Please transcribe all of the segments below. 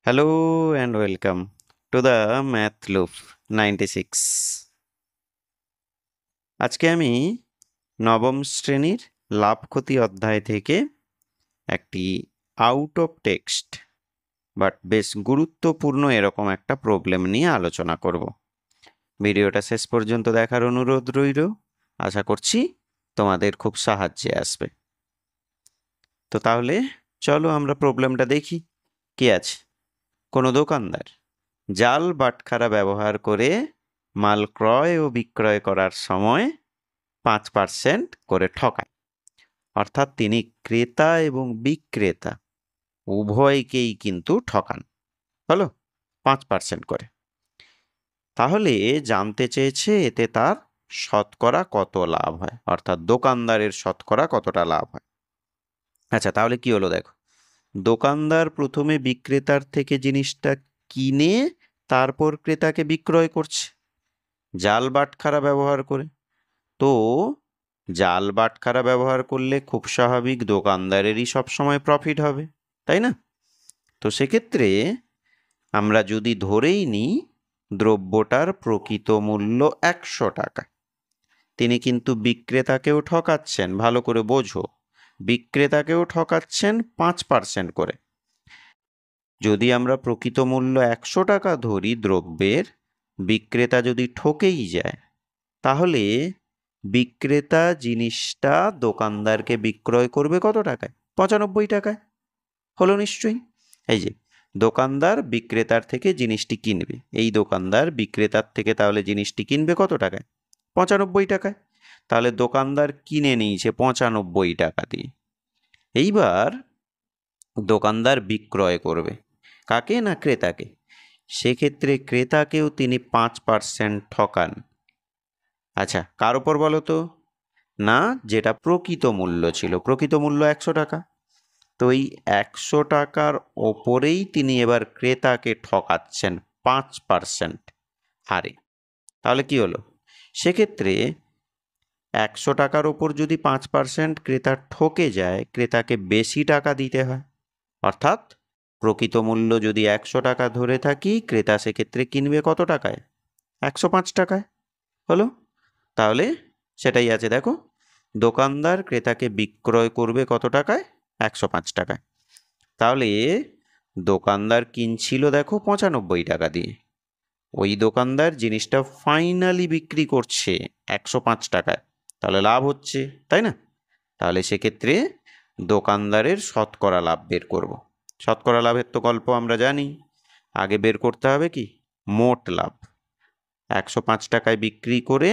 Hello and welcome to the Math Loop 96. আজকে আমি নবম শ্রেণীর লাভ ক্ষতি অধ্যায় থেকে একটি আউট অফ টেক্সট বাট বেশ গুরুত্বপূর্ণ এরকম একটা প্রবলেম নিয়ে আলোচনা করব। ভিডিওটা শেষ পর্যন্ত দেখার অনুরোধ রইল। আশা করছি তোমাদের খুব সাহায্যে আসবে। তো তাহলে চলো আমরা প্রবলেমটা দেখি কি আছে। কোনো দোকানদার জাল বাটখারা ব্যবহার করে মাল ক্রয় ও বিক্রয় করার সময় 5% করে ঠকায়, অর্থাৎ তিনি ক্রেতা এবং বিক্রেতা উভয়কেই কিন্তু ঠকান। হলো 5% করে। তাহলে জানতে চেয়েছে এতে তার শতকরা কত লাভ হয়, অর্থাৎ দোকানদারের শতকরা কতটা লাভ হয়। আচ্ছা, তাহলে কি হলো দেখো, দোকানদার প্রথমে বিক্রেতার থেকে জিনিসটা কিনে তারপর ক্রেতাকে বিক্রয় করছে জাল বাটখারা ব্যবহার করে। তো জাল বাটখারা ব্যবহার করলে খুব স্বাভাবিক দোকানদারেরই সবসময় প্রফিট হবে, তাই না? তো সেক্ষেত্রে আমরা যদি ধরেই নিই দ্রব্যটার প্রকৃত মূল্য 100 টাকা, তিনি কিন্তু বিক্রেতাকেও ঠকাচ্ছেন, ভালো করে বোঝো, বিক্রেতাকেও ঠকাচ্ছেন 5% করে। যদি আমরা প্রকৃত মূল্য 100 টাকা ধরি দ্রব্যের, বিক্রেতা যদি ঠকেই যায়, তাহলে বিক্রেতা জিনিসটা দোকানদারকে বিক্রয় করবে কত টাকায়? 95 টাকায়। হলো নিশ্চয়ই। এই যে দোকানদার বিক্রেতার থেকে জিনিসটি কিনবে, এই দোকানদার বিক্রেতার থেকে তাহলে জিনিসটি কিনবে কত টাকায়? 95 টাকায়। তাহলে দোকানদার কিনে নিয়েছে 95 টাকা দিয়ে। এইবার দোকানদার বিক্রয় করবে কাকে? না ক্রেতাকে। সেক্ষেত্রে ক্রেতাকেও তিনি 5% ঠকান। আচ্ছা, কার ওপর বলো তো? না, যেটা প্রকৃত মূল্য ছিল, প্রকৃত মূল্য 100 টাকা। তো এই 100 টাকার ওপরেই তিনি এবার ক্রেতাকে ঠকাচ্ছেন 5% হারে। তাহলে কি হলো? সেক্ষেত্রে 100 টাকার ওপর যদি 5% ক্রেতা ঠকে যায়, ক্রেতাকে বেশি টাকা দিতে হয়। অর্থাৎ প্রকৃত মূল্য যদি 100 টাকা ধরে থাকি, ক্রেতা সেক্ষেত্রে কিনবে কত টাকায়? 105 টাকায়। হলো? তাহলে সেটাই আছে, দেখো, দোকানদার ক্রেতাকে বিক্রয় করবে কত টাকায়? 105 টাকায়। তাহলে দোকানদার কিনছিল দেখো 95 টাকা দিয়ে, ওই দোকানদার জিনিসটা ফাইনালি বিক্রি করছে 105 টাকায়, তাহলে লাভ হচ্ছে, তাই না? তাহলে সেক্ষেত্রে দোকানদারের শতকরা লাভ বের করব। শতকরা লাভের তো গল্প আমরা জানি। আগে বের করতে হবে কি? মোট লাভ। 105 টাকায় বিক্রি করে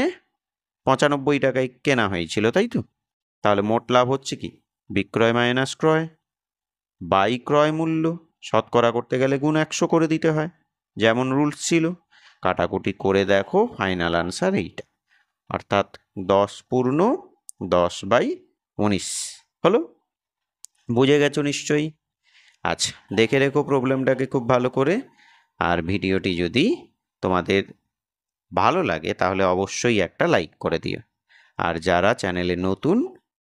95 টাকায় কেনা হয়েছিল, তাই তো? তাহলে মোট লাভ হচ্ছে কি? বিক্রয় মাইনাস ক্রয় বাই ক্রয় মূল্য। শতকরা করতে গেলে গুণ 100 করে দিতে হয়, যেমন রুলস ছিল। কাটাকুটি করে দেখো, ফাইনাল আনসার এইটা, অর্থাৎ 10×10/19 হলো। বুঝে গেছো নিশ্চয়ই? আচ্ছা, দেখে রেখো প্রবলেমটাকে খুব ভালো করে। আর ভিডিওটি যদি তোমাদের ভালো লাগে তাহলে অবশ্যই একটা লাইক করে দিও। আর যারা চ্যানেলে নতুন,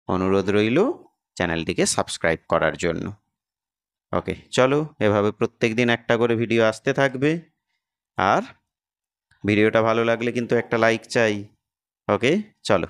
অনুরোধ রইল চ্যানেলটিকে সাবস্ক্রাইব করার জন্য। ওকে, চলো, এভাবে প্রত্যেক দিন একটা করে ভিডিও আসতে থাকবে। আর ভিডিওটা ভালো লাগলে কিন্তু একটা লাইক চাই। ওকে, চলো।